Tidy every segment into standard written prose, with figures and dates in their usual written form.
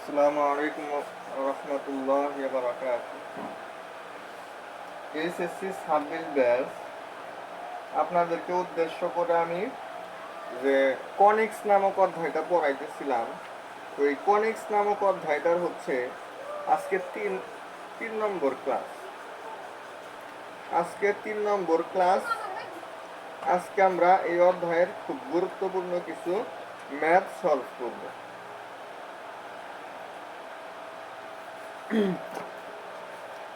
আসসালামু আলাইকুম রহমতুল্লাহি ওয়া বারাকাতুহু। এইচএসসি 26 ব্যাচ আপনাদেরকে উদ্দেশ্য করে আমি যে কনিক্স নামক অধ্যায়টা পড়াইতেছিলাম, তো এই কনিক্স নামক অধ্যায়টার হচ্ছে আজকে তিন নম্বর ক্লাস। আজকে আমরা এই অধ্যায়ের খুব গুরুত্বপূর্ণ কিছু ম্যাথ সলভ করব।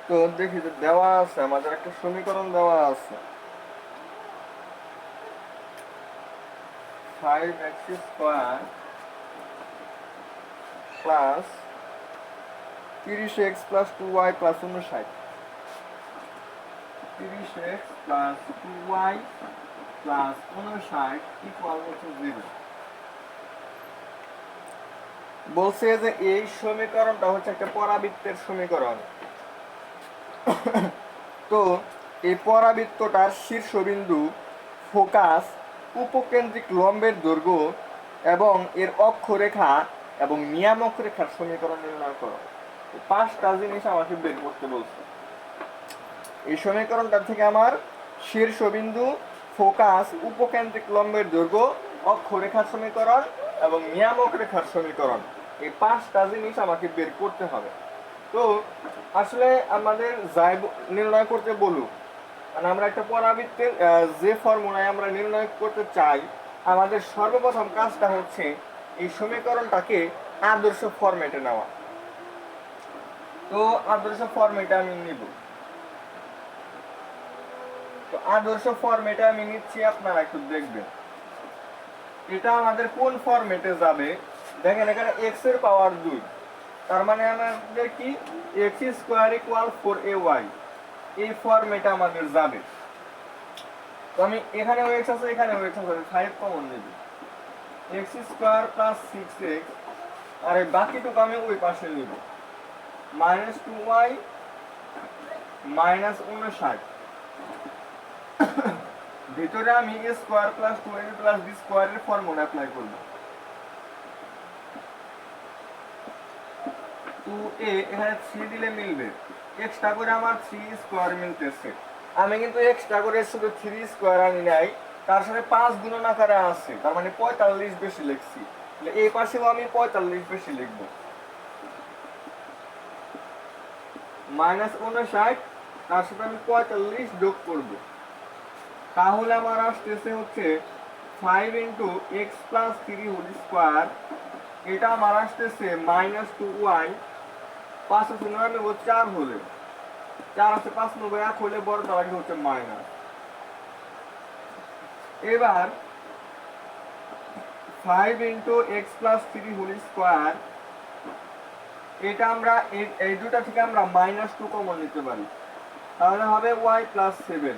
তো দেখি যে দেওয়া আছে, আমাদের একটা সমীকরণ দেওয়া আছে, 5x² plus 30x plus 2y plus 59। 30x plus 2y plus 59 equal হচ্ছে 0। বলছে যে এই সমীকরণটা হচ্ছে একটা পরাবৃত্তের সমীকরণ। তো এই পরাবৃত্তটার শীর্ষবিন্দু, ফোকাস, উপকেন্দ্রিক লম্বের দৈর্ঘ্য এবং এর অক্ষরেখা এবং নিয়ামক রেখার সমীকরণ নির্ণয় করো। 5টা জিনিস আমাকে বের করতে বলছে। এই সমীকরণটা থেকে আমার শীর্ষবিন্দু, ফোকাস, উপকেন্দ্রিক লম্বের দৈর্ঘ্য, অক্ষরেখার সমীকরণ এবং নিয়ামক রেখার সমীকরণ, এই 5টা জিনিস আমাকে বের করতে হবে। তো আসলে আমাদের যাই নির্ণয় করতে বলুক, মানে আমরা একটা পরাবৃত্তের যে ফর্মুলায় আমরা নির্ণয় করতে চাই, আমাদের সর্বপ্রথম কাজটা হচ্ছে এই সমীকরণটাকে আদর্শ ফরম্যাটে নেওয়া। তো আদর্শ ফরম্যাটে আমি নিব। তো আদর্শ ফরম্যাটে আমি নিচ্ছি, আপনারা একটু দেখবেন এটা আমাদের কোন ফরম্যাটে যাবে। দেখেন এখানে x এর পাওয়ার 2, তার মানে আমাদের কি x² = 4ay, এই ফরম্যাটে আমাদের যাবে। তো আমি এখানে x আছে, এখানে x আছে, 5 কমন নেব, x² + 6x, আর এই বাকিটুকু আমি ওই পাশে নিব, -2y -59। ভিতরে আমি a² + 2ab + b² এর ফর্মুলা অ্যাপ্লাই করব। 2a এখানে 3 দিলে মিলবে, এক্সট্রা করে আমার 3² মিলতেছে। আমি কিন্তু এক্সট্রা করে শুধু 3² আনি নাই, তার সাথে 5 গুণন আকারে আছে, তার মানে 45 বেশি লিখছি। তাহলে এই পাশেও আমি 45 বেশি লিখব। -59 তার সাথে আমি 45 যোগ করব, তাহলে আমার আসতেছে হচ্ছে 5 × x + 3² এটা আমার আসতেছে -2y, 5 আছে 9 নেব, 4 হলে 4 আছে 5 নেব, 1 হলে বড় তার হচ্ছে মাইনাস। এবার 5 × x + 3² এটা আমরা এই দুটা থেকে আমরা -2 কমন নিতে পারি, তাহলে হবে y + 7।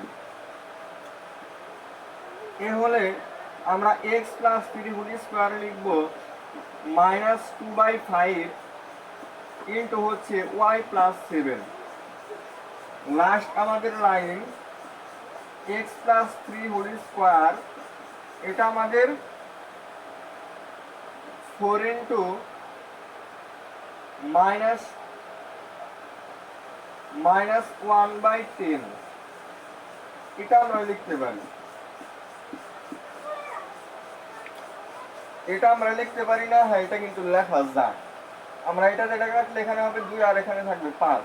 এ হলে আমরা x + 3² লিখব -2/5 ইনটু হচ্ছে y + 7। লাস্ট আমাদের লাইন x + 3² এটা আমাদের 4 × -1/10 এটা আমরা লিখতে পারি। এটা আমরা লিখতে পারি না, হ্যাঁ এটা কিন্তু লেখা যায়। আমরা এটা যেটা কাটলে এখানে হবে 2 আর এখানে থাকবে 5।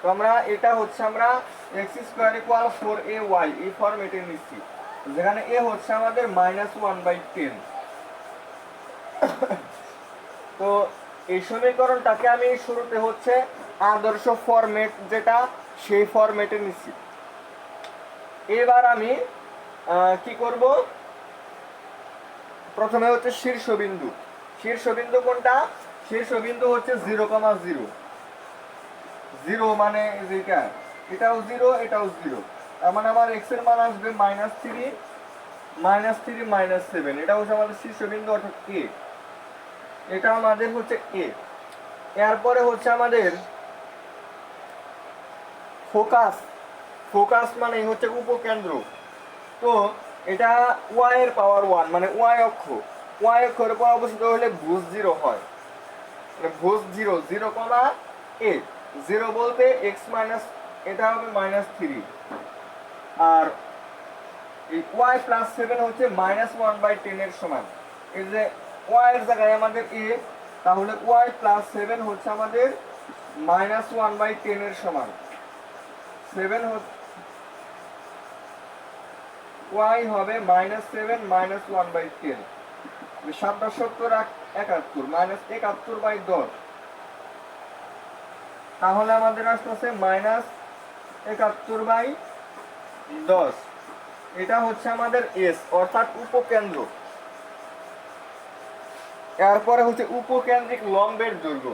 তো আমরা এটা হচ্ছে আমরা x² = 4ay এই ফরম্যাটে নিচ্ছি, যেখানে a হচ্ছে আমাদের -1/10। তো এই সমীকরণটাকে আমি শুরুতে হচ্ছে আদর্শ ফরম্যাট যেটা, সেই ফরম্যাটে নিচ্ছি। এবার আমি কি করব, প্রথমে হচ্ছে শীর্ষবিন্দু। শীর্ষবিন্দু কোনটা? শীর্ষবিন্দু হচ্ছে 0,0, 0 মানে যেটা, এটাও 0 এটাও 0, তার মানে আমার x এর মান আসবে -3 -7। এটা হচ্ছে আমাদের শীর্ষবিন্দু অর্থাৎ a, এটা আমাদের হচ্ছে a। এরপরে হচ্ছে আমাদের ফোকাস। ফোকাস মানে হচ্ছে উপকেন্দ্র। তো এটা y এর পাওয়ার 1, মানে y অক্ষ। y অক্ষের উপর অবস্থিত হলে ভুজ 0 হয়। ভুজ 0 0 কমা a 0 বলতে x মাইনাস এটা হবে -3 আর এই y প্লাস 7 হচ্ছে -1/10 এর সমান। এই যে y এর জায়গায় আমাদের a, তাহলে y প্লাস 7 হচ্ছে আমাদের -1/10 এর সমান। 7 y হবে -7 -1/10, 7 71 -71/10, তাহলে আমাদের আসতেছে -71/10। এটা হচ্ছে আমাদের এস অর্থাৎ উপকেন্দ্র। এরপরে হচ্ছে উপকেন্দ্রিক লম্বের দৈর্ঘ্য।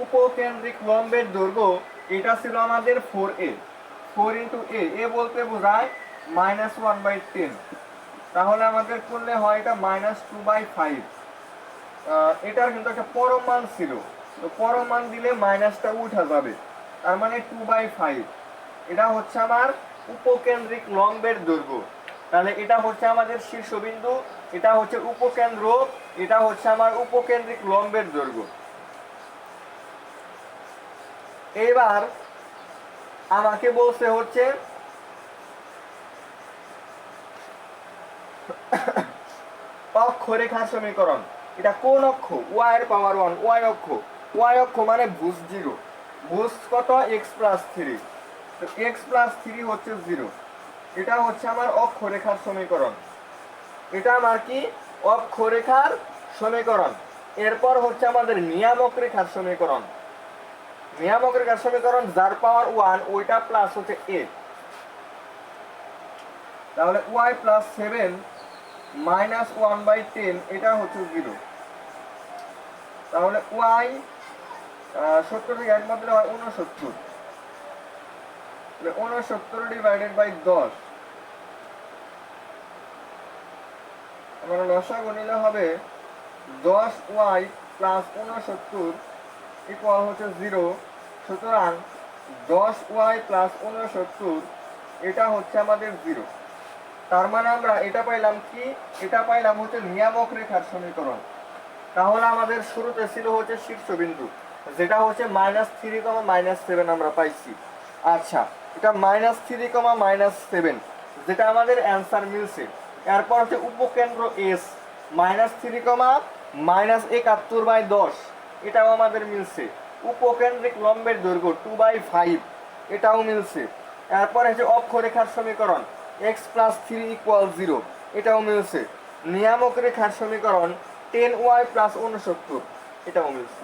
উপকেন্দ্রিক লম্বের দৈর্ঘ্য এটা ছিল আমাদের 4a, 4 × a বলতে বোঝায় -1/10, তাহলে আমাদের করলে হয় এটা -2/5। এটার কিন্তু একটা পরম মান ছিল, তো পরম মান দিলে মাইনাসটা উঠা যাবে, তার মানে 2/5। এটা হচ্ছে আমার উপকেন্দ্রিক লম্বের দৈর্ঘ্য। তাহলে এটা হচ্ছে আমাদের শীর্ষবিন্দু, এটা হচ্ছে উপকেন্দ্র, এটা হচ্ছে আমার উপকেন্দ্রিক লম্বের দৈর্ঘ্য। এবার আমাকে বলছে হচ্ছে অক্ষরেখার সমীকরণ। এটা কোন অক্ষ? y এর পাওয়ার 1, y অক্ষ। y অক্ষ মানে ভুজ 0, ভুজ কত? x প্লাস 3, তো x প্লাস 3 হচ্ছে 0। এটা হচ্ছে আমার অক্ষরেখার সমীকরণ। এটা আমার কি? অক্ষরেখার সমীকরণ। এরপর হচ্ছে আমাদের নিয়ামক রেখার সমীকরণ। নিয়ামক রেখার সমীকরণ যার পাওয়ার 1 ওইটা প্লাস হচ্ছে a, তাহলে y প্লাস 7 -1/10 এটা হচ্ছে 0। তাহলে y 70 থেকে 1 বাদ দিলে হয় 69, 69 ডিভাইডেড বাই 10, আমরা লসাগু নিলে হবে 10y প্লাস 69 ইকুয়াল হচ্ছে 0। সুতরাং 10y প্লাস 69 এটা হচ্ছে আমাদের 0। তার মানে আমরা এটা পাইলাম কি? এটা পাইলাম হচ্ছে নিয়ামক রেখার সমীকরণ। তাহলে আমাদের শুরুতে ছিল হচ্ছে শীর্ষবিন্দু, যেটা হচ্ছে -3, -7 আমরা পাইছি। আচ্ছা, এটা -3, -7 যেটা আমাদের অ্যান্সার মিলছে। এরপর হচ্ছে উপকেন্দ্র এস -3, -71/10 এটাও আমাদের মিলছে। উপকেন্দ্রিক লম্বের দৈর্ঘ্য 2/5 এটাও মিলছে। এরপর হচ্ছে অক্ষরেখার সমীকরণ x প্লাস 3 = 0 এটাও মিলছে। নিয়ামক রেখার সমীকরণ 10y প্লাস 69 এটাও মিলছে।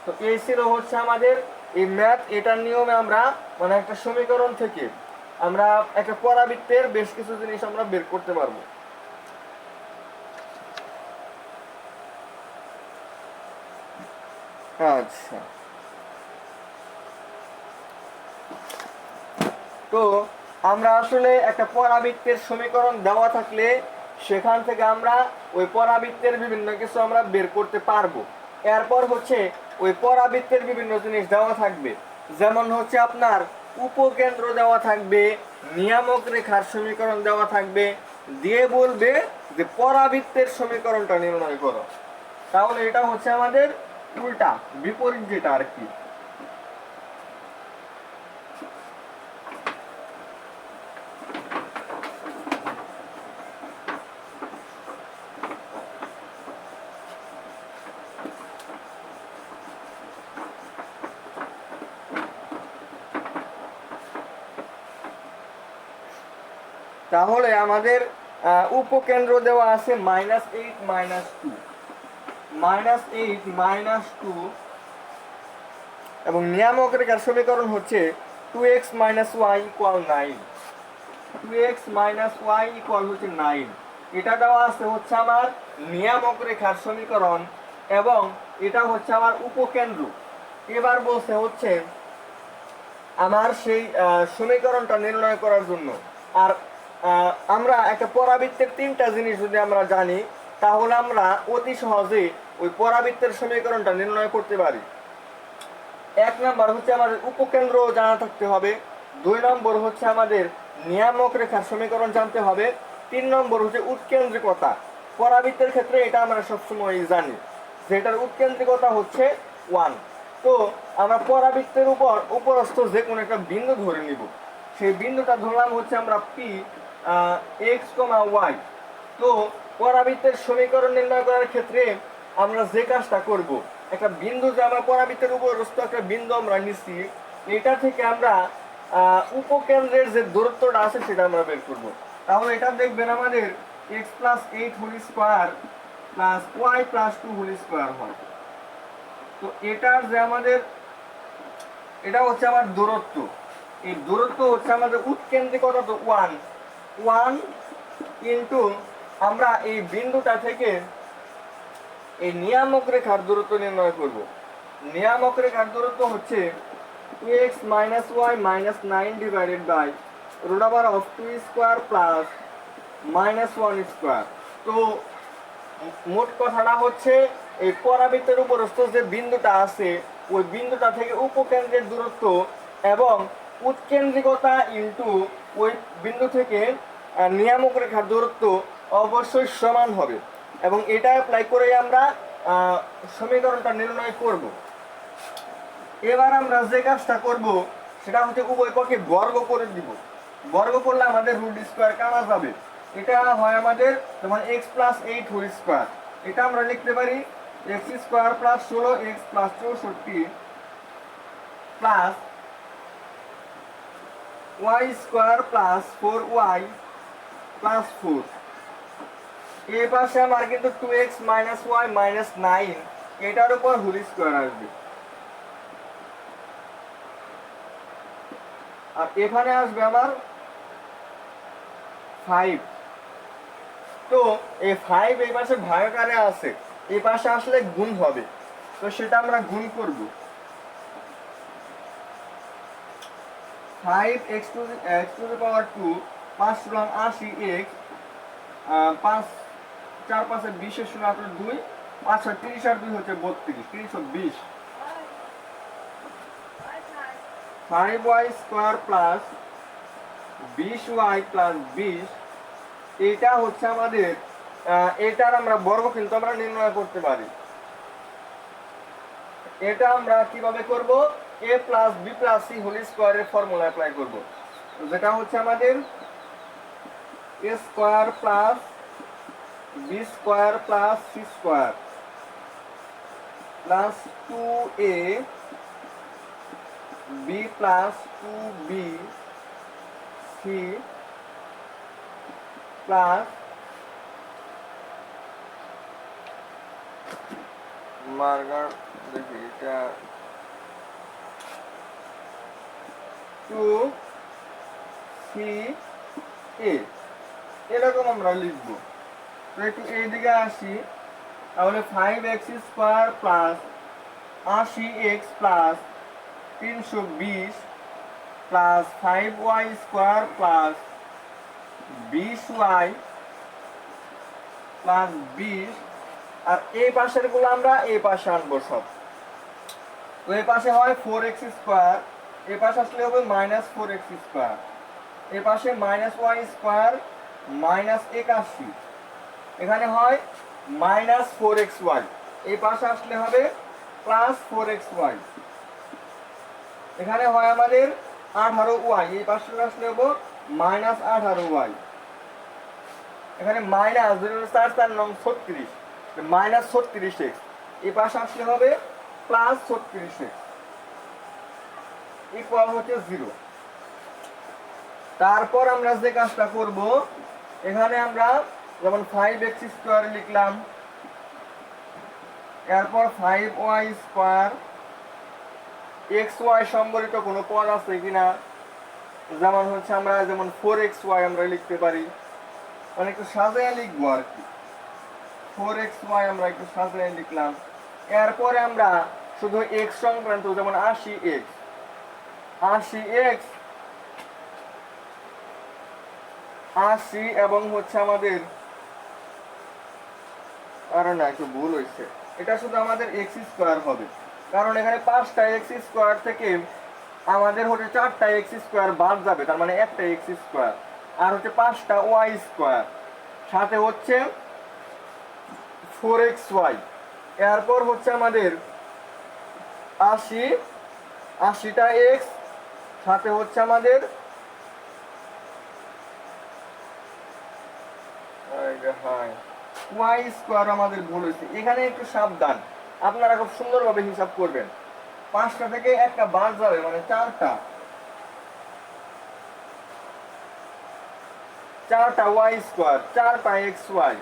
তো এই ছিল হচ্ছে আমাদের এই ম্যাথ। এটার নিয়মে আমরা মানে একটা সমীকরণ থেকে আমরা একটা পরাবৃত্তের বেশ কিছু জিনিস আমরা বের করতে পারবো। আচ্ছা, তো আমরা আসলে একটা পরাবৃত্তের সমীকরণ দেওয়া থাকলে সেখান থেকে আমরা ওই পরাবৃত্তের বিভিন্ন কিছু আমরা বের করতে পারবো। এরপর হচ্ছে ওই পরাবৃত্তের বিভিন্ন জিনিস দেওয়া থাকবে, যেমন হচ্ছে আপনার উপকেন্দ্র দেওয়া থাকবে, নিয়ামক রেখার সমীকরণ দেওয়া থাকবে, দিয়ে বলবে যে পরাবৃত্তের সমীকরণটা নির্ণয় করো। তাহলে এটা হচ্ছে আমাদের উল্টা, বিপরীত যেটা আর কি। তাহলে আমাদের উপকেন্দ্র দেওয়া আছে -8 -2, -8 -2, এবং নিয়ামক রেখার সমীকরণ হচ্ছে 2x - y = 9, 2x - y = হচ্ছে 9। এটা দেওয়া আছে হচ্ছে আমার নিয়ামক রেখার সমীকরণ, এবং এটা হচ্ছে আমার উপকেন্দ্র। এবার বলছে হচ্ছে আমার সেই সমীকরণটা নির্ণয় করার জন্য। আর আমরা একটা পরাবৃত্তের 3টা জিনিস যদি আমরা জানি, তাহলে আমরা অতি সহজে ওই পরাবৃত্তের সমীকরণটা নির্ণয় করতে পারি। 1 নম্বর হচ্ছে আমাদের উপকেন্দ্র জানা থাকতে হবে, 2 নম্বর হচ্ছে আমাদের নিয়ামক রেখার সমীকরণ জানতে হবে, 3 নম্বর হচ্ছে উৎকেন্দ্রিকতা। পরাবৃত্তের ক্ষেত্রে এটা আমরা সবসময় জানি। যেটার উৎকেন্দ্রিকতা হচ্ছে 1। তো আমরা পরাবৃত্তের উপর উপরস্থ যে কোনো একটা বিন্দু ধরে নিব। সেই বিন্দুটা ধরলাম হচ্ছে আমরা পি এক্স কমা ওয়াই। তো পরাবৃত্তের সমীকরণ নির্ণয় করার ক্ষেত্রে আমরা যে কাজটা করব, একটা বিন্দু যে আমরা পরাবৃত্তের উপরস্থ একটা বিন্দু আমরা নিচ্ছি, এটা থেকে আমরা উপকেন্দ্রের যে দূরত্বটা আছে সেটা আমরা বের করব। তাহলে এটা দেখবেন আমাদের x plus 8 whole square plus y plus 2 whole square হয়। তো এটার যে আমাদের এটা হচ্ছে আমার দূরত্ব, এই দূরত্ব হচ্ছে আমাদের উৎকেন্দ্রিকতা তো 1 কিন্তু আমরা এই বিন্দুটা থেকে এই নিয়ামক রেখার দূরত্ব নির্ণয় করব। নিয়ামক রেখার দূরত্ব হচ্ছে 2x minus y minus 9 divided by root over of 2 square plus minus 1 square। তো মোট কথাটা হচ্ছে এই পরাবৃত্তের উপরস্থ যে বিন্দুটা আছে ওই বিন্দুটা থেকে উপকেন্দ্রের দূরত্ব এবং উৎকেন্দ্রিকতা ইনটু ওই বিন্দু থেকে নিয়ামক রেখার দূরত্ব অবশ্যই সমান হবে এবং এটা অ্যাপ্লাই করে আমরা সমীকরণটা নির্ণয় করব। এবার আমরা যে কাজটা করব সেটা হচ্ছে উভয় পক্ষে বর্গ করে দিব। বর্গ করলে আমাদের রুট স্কোয়ার কাটা যাবে। এটা হয় আমাদের যেমন এক্স প্লাস 8 হোল স্কোয়ার, এটা আমরা লিখতে পারি x square plus 16 x plus 64 plus y square plus 4y plus 4। এই পাশে আমার কিন্তু 2x মাইনাস ওয়াই মাইনাস 9 এটার উপর হোল স্কোয়ার আসবে, আর এখানে আসবে আমার 5। তো এই 5 এই পাশে ভাগাকারে আছে, এই পাশে আসলে গুণ হবে, তো সেটা আমরা গুণ করব। 5x টু দি পাওয়ার 2 5 সুতরাং 80x 5 4 5 20 এর 16 18 2 5 6 30 আর 2 হচ্ছে 32 320। 5y square plus 20y plus 20 এটা হচ্ছে আমাদের এটার আমরা বর্গ কিন্তু আমরা নির্ণয় করতে পারি। এটা আমরা কিভাবে করব, a plus b plus c whole স্কয়ারের ফর্মুলা অ্যাপ্লাই করব, যেটা হচ্ছে আমাদের a square plus b square plus c square plus 2a b plus 2b c plus মার্গার দেখি এটা 2ca এরকম আমরা লিখব। তো একটু এইদিকে আসি, তাহলে 5x square plus 80x plus 320 plus 5y square plus 20y plus 20, আর এই পাশের গুলো আমরা এই পাশে আনবো সব। তো এই পাশে হয় 4x স্কয়ার, এই পাশে আসলে হবে মাইনাস 4x স্কয়ার, এই পাশে মাইনাস y স্কয়ার মাইনাস 81, এখানে হয় মাইনাস 4xy, এই পাশে আসলে হবে প্লাস 4xy, এখানে হয় আমাদের 18y, এই পাশে আসলে হবে মাইনাস 18y, এখানে মাইনাস 4 4 9 36 মাইনাস 36x, এই পাশে আসলে হবে প্লাস 36x ইকুয়াল হচ্ছে 0। তারপর আমরা যে কাজটা করব, এখানে আমরা যেমন 5x স্কয়ার লিখলাম, এরপর 5y স্কয়ার xy সম্বলিত কোনো পদ আছে কিনা, যেমন হচ্ছে আমরা যেমন 4xy আমরা লিখতে পারি, মানে একটু সাজায় লিখবো আর কি। 4xy আমরা একটু সাজায় লিখলাম, এরপরে আমরা শুধু x সংক্রান্ত যেমন 80 এবং হচ্ছে আমাদের আরে না একটু ভুল হয়েছে, এটা শুধু আমাদের এক্স স্কোয়ার হবে, কারণ এখানে 5টা এক্স স্কোয়ার থেকে আমাদের হচ্ছে 4টা এক্স স্কোয়ার বাদ যাবে, তার মানে একটা এক্স স্কোয়ার, আর হচ্ছে 5টা ওয়াই স্কোয়ার, সাথে হচ্ছে 4xy এরপর হচ্ছে আমাদের 80টা এক্স সাথে হচ্ছে আমাদের ওয়াই স্কোয়ার আমাদের ভুল হয়েছে। এখানে একটু সাবধান, আপনারা খুব সুন্দরভাবে হিসাব করবেন। 5টা থেকে একটা বাদ যাবে, মানে 4টা ওয়াই স্কোয়ার, 4টা এক্স ওয়াই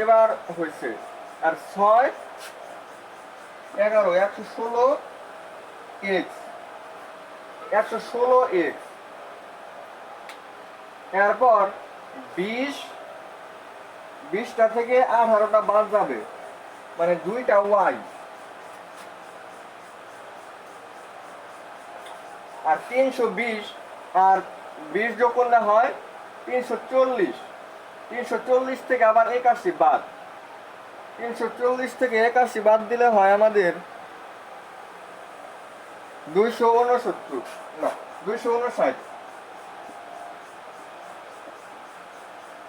এবার হয়েছে। আর 6 11 116 এক্স, 116 এক্স। এরপর 20টা থেকে 18টা বাদ যাবে, মানে 2টা ওয়াই। আর 320 আর 20 যোগ করলে হয় 340। 340 থেকে আবার 81 বাদ, 340 থেকে 81 বাদ দিলে হয় আমাদের 269, না 259।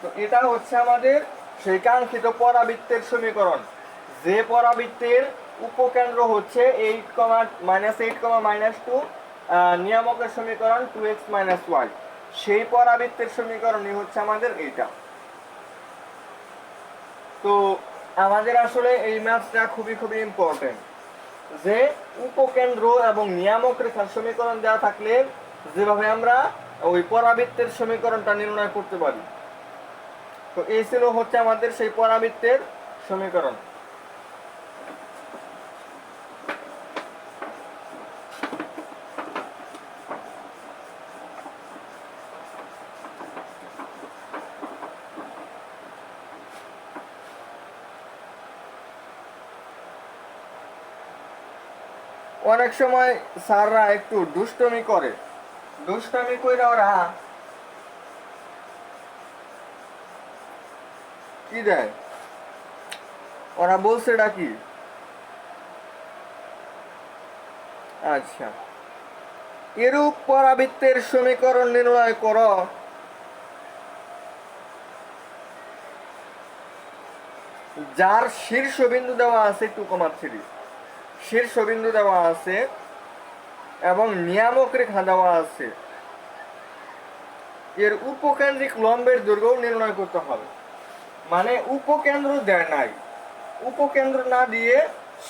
তো এটা হচ্ছে আমাদের সেই কাঙ্ক্ষিত পরাবৃত্তের সমীকরণ, যে পরাবৃত্তের উপকেন্দ্র হচ্ছে 8, -8, নিয়ামকের সমীকরণ 2x - y। সেই পরাবৃত্তের সমীকরণই হচ্ছে আমাদের এইটা। তো আমাদের আসলে এই ম্যাথটা খুবই খুবই ইম্পর্টেন্ট, যে উপকেন্দ্র এবং নিয়ামক রেখার সমীকরণ দেওয়া থাকলে যেভাবে আমরা ওই পরাবৃত্তের সমীকরণটা নির্ণয় করতে পারি। তো এই ছিল হচ্ছে আমাদের সেই পরাবৃত্তের সমীকরণ। অনেক সময় স্যাররা একটু দুষ্টমি করে, দুষ্টমি কইরা ওরা কি দেয়, ওরা বলছে এটা কি, আচ্ছা, এরূপ পরাবৃত্তের সমীকরণ নির্ণয় করো যার শীর্ষবিন্দু দেওয়া আছে 2,3, শীর্ষবিন্দু দেওয়া আছে এবং নিয়ামক রেখা দেওয়া আছে, এর উপকেন্দ্রিক লম্বের দৈর্ঘ্য নির্ণয় করতে হবে। মানে উপকেন্দ্র দেয় নাই, উপকেন্দ্র না দিয়ে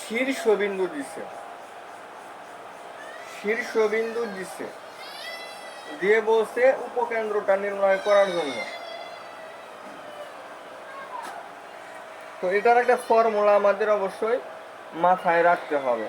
শীর্ষবিন্দু দিছে, শীর্ষবিন্দু দিছে দিয়ে বলছে উপকেন্দ্রটা নির্ণয় করার জন্য। তো এটার একটা ফর্মুলা আমাদের অবশ্যই মাথায় রাখতে হবে।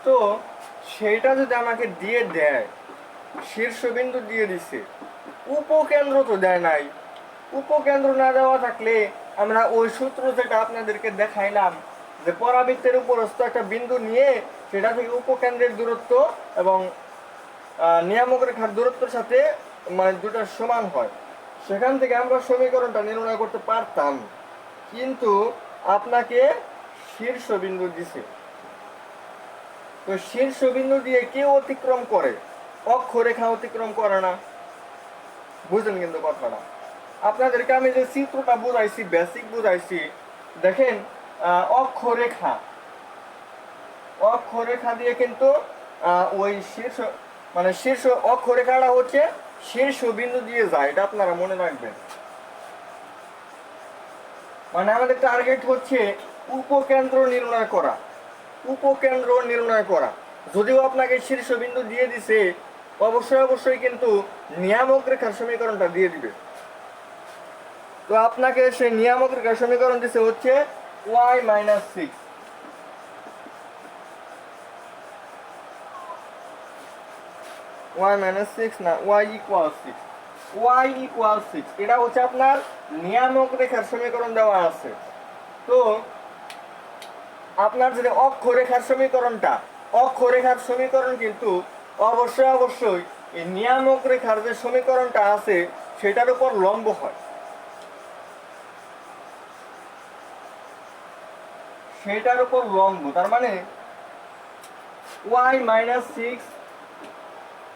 তো সেইটা যদি আমাকে দিয়ে দেয়, শীর্ষবিন্দু দিয়ে দিছে, উপকেন্দ্র তো দেয় নাই, উপকেন্দ্র না দেওয়া থাকলে আমরা ওই সূত্র যেটা আপনাদেরকে দেখাইলাম, যে পরাবৃত্তের উপরস্থ একটা বিন্দু নিয়ে সেটা থেকে উপকেন্দ্রের দূরত্ব এবং নিয়ামক রেখার দূরত্বের সাথে মানে দুটা সমান হয়, সেখান থেকে আমরা সমীকরণটা নির্ণয় করতে পারতাম। কিন্তু আপনাকে শীর্ষবিন্দু দিছে, তো শীর্ষবিন্দু দিয়ে কেউ অতিক্রম করে, অক্ষরেখা অতিক্রম করে না। বুঝলেন কিন্তু কথাটা? আপনাদেরকে আমি যে চিত্রটা বুঝাইছি, বেসিক বুঝাইছি, দেখেন অক্ষরেখা, অক্ষরেখা দিয়ে কিন্তু ওই শীর্ষ মানে শীর্ষ অক্ষরেখাটা হচ্ছে শীর্ষবিন্দু দিয়ে যায়, এটা আপনারা মনে রাখবেন। মানে আমাদের টার্গেট হচ্ছে উপকেন্দ্র নির্ণয় করা, উপকেন্দ্র নির্ণয় করা। যদিও আপনাকে শীর্ষবিন্দু দিয়ে দিছে, অবশ্যই অবশ্যই কিন্তু নিয়ামক রেখার সমীকরণটা দিয়ে দিবে। তো আপনাকে সেই নিয়ামক রেখার সমীকরণ দিছে হচ্ছে y - 6, y - 6 না, y = 6, y = 6, এটা হচ্ছে আপনার নিয়ামক রেখার সমীকরণ দেওয়া আছে। তো আপনার যদি অক্ষরেখার সমীকরণটা, অক্ষরেখার সমীকরণ কিন্তু অবশ্যই অবশ্যই এই নিয়ামক রেখার যে সমীকরণটা আছে সেটার উপর লম্ব হয়, সেটার উপর লম্ব। তার মানে y minus six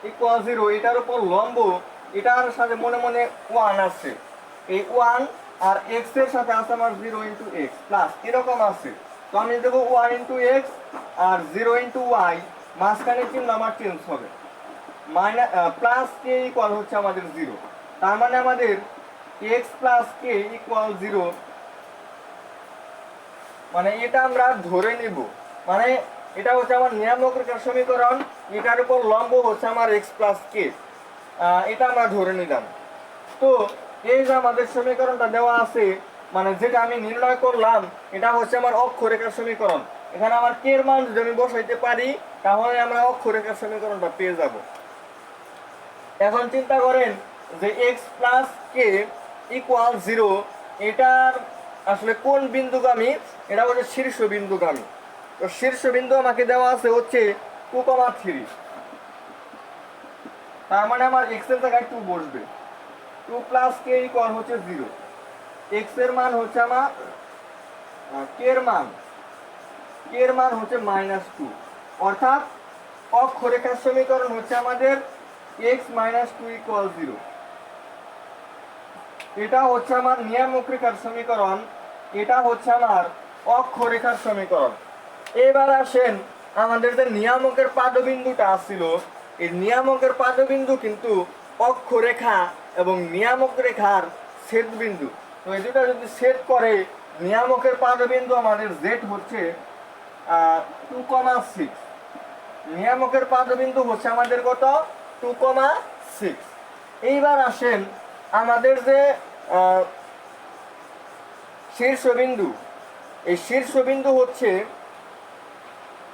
equal zero, এটার উপর লম্ব, এটার সাথে মনে মনে ওয়ান আছে, এই ওয়ান আর এক্স এর সাথে আছে আমার জিরো ইন্টু এক্স প্লাস এরকম আছে। তো আমি দেবো ওয়ান ইন্টু এক্স আর জিরো ইন্টু ওয়াই, মাঝখানে চিহ্ন আমার চেঞ্জ হবে, মাইনাস প্লাস কে ইকুয়াল হচ্ছে আমাদের জিরো। তার মানে আমাদের x plus K equal zero, মানে এটা আমরা ধরে নিব, মানে এটা হচ্ছে আমার নিয়ামক রেখার সমীকরণ, এটার উপর লম্ব হচ্ছে আমার এক্স প্লাস কে, এটা আমরা ধরে নিলাম। তো এই যে আমাদের সমীকরণটা দেওয়া আছে, মানে যেটা আমি নির্ণয় করলাম, এটা হচ্ছে আমার অক্ষরেখার সমীকরণ। এখানে আমার কে এর মান যদি আমি বসাইতে পারি তাহলে আমরা অক্ষরেখার সমীকরণটা পেয়ে যাব। এখন চিন্তা করেন যে x plus K equal zero, এটার আসলে কোন বিন্দুগামী? এটা হচ্ছে শীর্ষবিন্দুগামী। তো শীর্ষবিন্দু আমাকে দেওয়া আছে হচ্ছে 2,3, তার মানে আমার এক্স এর জায়গায় 2 বসবে। 2 প্লাস কে ইকুয়াল হচ্ছে জিরো, এক্স এর মান হচ্ছে আমার কে এর মান হচ্ছে -2, অর্থাৎ অক্ষরেখার সমীকরণ হচ্ছে আমাদের x minus two equal zero. এটা হচ্ছে আমার নিয়ামক রেখার সমীকরণ, এটা হচ্ছে আমার অক্ষরেখার সমীকরণ। এবার আসেন আমাদের যে নিয়ামকের পাদবিন্দুটা আসছিল, এই নিয়ামকের পাদবিন্দু কিন্তু অক্ষরেখা এবং নিয়ামক রেখার ছেদবিন্দু। তো এই দুটা যদি ছেদ করে, নিয়ামকের পাদবিন্দু আমাদের জেড হচ্ছে 2,6, নিয়ামকের পাদবিন্দু হচ্ছে আমাদের কত? 2,6। এইবার আসেন আমাদের যে শীর্ষবিন্দু, এই শীর্ষবিন্দু হচ্ছে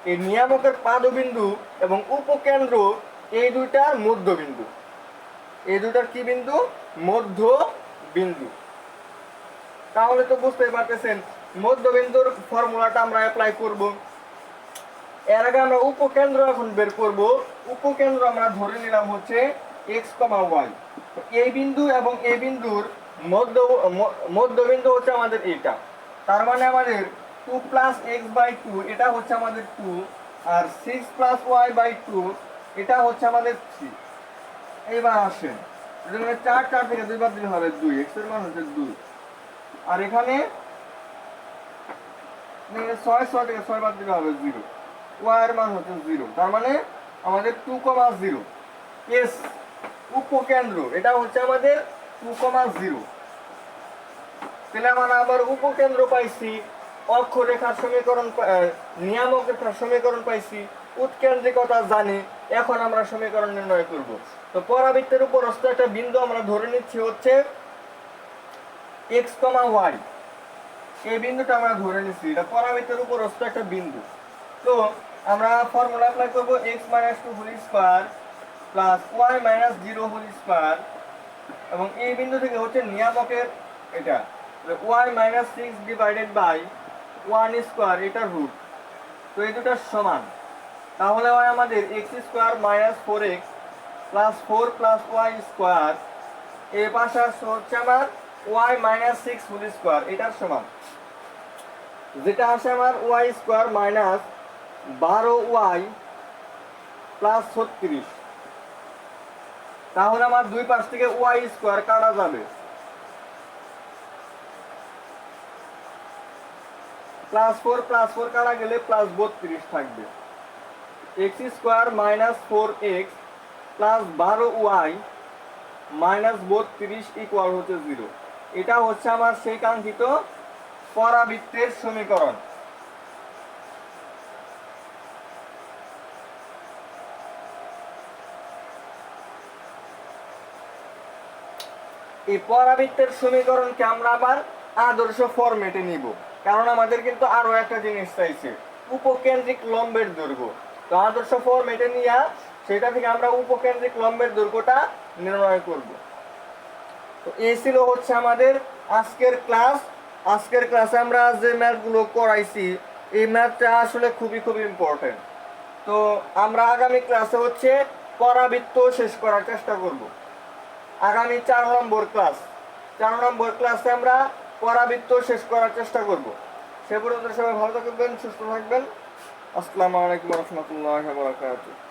এই নিয়ামকের পাদবিন্দু এবং উপকেন্দ্র, এই দুইটার মধ্যবিন্দু। এই দুইটার কি বিন্দু? মধ্যবিন্দু। তাহলে তো বুঝতেই পারতেছেন মধ্যবিন্দুর ফর্মুলাটা আমরা অ্যাপ্লাই করব। এর আগে আমরা উপকেন্দ্র এখন বের করব। উপকেন্দ্র আমরা ধরে নিলাম হচ্ছে এক্স কমা ওয়াই। এই বিন্দু এবং এই বিন্দুর মধ্যবিন্দু হচ্ছে আমাদের এটা। তার মানে আমাদের 2 প্লাস এক্স বাই 2 এটা হচ্ছে আমাদের 2, আর 6 প্লাস ওয়াই বাই 2 এটা হচ্ছে আমাদের 3। এইবার আসেন, এখানে 4 থেকে 2 বাদ দিলে হবে 2, এক্স এর মান হচ্ছে 2, আর এখানে 6 থেকে 6 বাদ দিলে হবে 0, ওয়াই এর মান হচ্ছে 0। তার মানে আমাদের 2,0 এস উপকেন্দ্র, এটা হচ্ছে আমাদের 2,0। তাহলে আমরা আবার উপকেন্দ্র পাইছি, অক্ষরেখার সমীকরণ, নিয়ামক রেখার সমীকরণ পাইছি, উৎকেন্দ্রিকতা জানি। এখন আমরা সমীকরণ নির্ণয় করব। তো পরাবৃত্তের উপরস্থ একটা বিন্দু আমরা ধরে নিচ্ছি হচ্ছে এক্স কমা ওয়াই, এই বিন্দুটা আমরা ধরে নিচ্ছি, এটা পরাবৃত্তের উপরস্থ একটা বিন্দু। তো আমরা ফর্মুলা অ্যাপ্লাই করব, x minus 2 whole square plus y minus 0 whole square, এবং এই বিন্দু থেকে হচ্ছে নিয়ামকের এটা y minus 6 divided by 1 square, এটা রুট। তো এই দুটার সমান, তাহলে হয় আমাদের x square minus 4x plus 4 plus y square, এই পাশে হচ্ছে আমার ওয়াই মাইনাস 6 হোল স্কয়ার, এটার সমান, যেটা আসে আমার Y square minus 12y plus 36। তাহলে আমার দুই পাশ থেকে ওয়াই স্কয়ার কাটা যাবে, প্লাস 4 কাটা গেলে প্লাস 32 থাকবে। X square minus 4x plus 12y minus 32 equal হচ্ছে 0। এটা হচ্ছে আমার সেই কাঙ্ক্ষিত পরাবৃত্তের সমীকরণ। এই পরাবৃত্তের সমীকরণকে আমরা আবার আদর্শ ফরম্যাটে নিব, কারণ আমাদের কিন্তু আরো একটা জিনিস চাইছে, উপকেন্দ্রিক লম্বের দৈর্ঘ্য। তো আদর্শ ফরম্যাটে নিয়ে সেটা থেকে আমরা উপকেন্দ্রিক লম্বের দৈর্ঘ্যটা নির্ণয় করব। তো এই ছিল হচ্ছে আমাদের আজকের ক্লাস। আজকের ক্লাসে আমরা যে ম্যাথগুলো করাইছি, এই ম্যাথটা আসলে খুবই ইম্পর্টেন্ট। তো আমরা আগামী ক্লাসে হচ্ছে পরাবৃত্ত শেষ করার চেষ্টা করব। আগামী 4 নম্বর ক্লাসে আমরা পরাবৃত্ত শেষ করার চেষ্টা করব। সে পর্যন্ত সবাই ভালো থাকবেন, সুস্থ থাকবেন। আসসালামু আলাইকুম রহমতুল্লাহ বারাকাতুহু।